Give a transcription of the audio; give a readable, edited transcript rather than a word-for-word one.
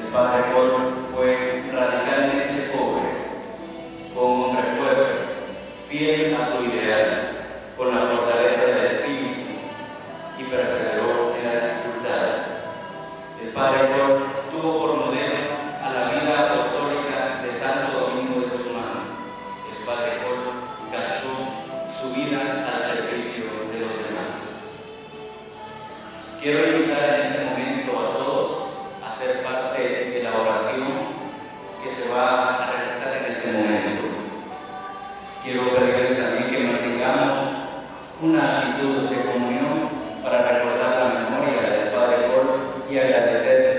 El padre Paul fue radicalmente pobre, fue un hombre fuerte, fiel a su ideal, con la fortaleza del espíritu y perseveró en las dificultades. El padre Paul tuvo por modelo a la vida apostólica de Santo Domingo de Guzmán. El padre Paul gastó su vida al servicio de los demás. Quiero invitar en este momento a todos a ser parte de la oración que se va a realizar en este momento. Quiero pedirles también que mantengamos una actitud de comunión para recordar la memoria del padre Paul y agradecer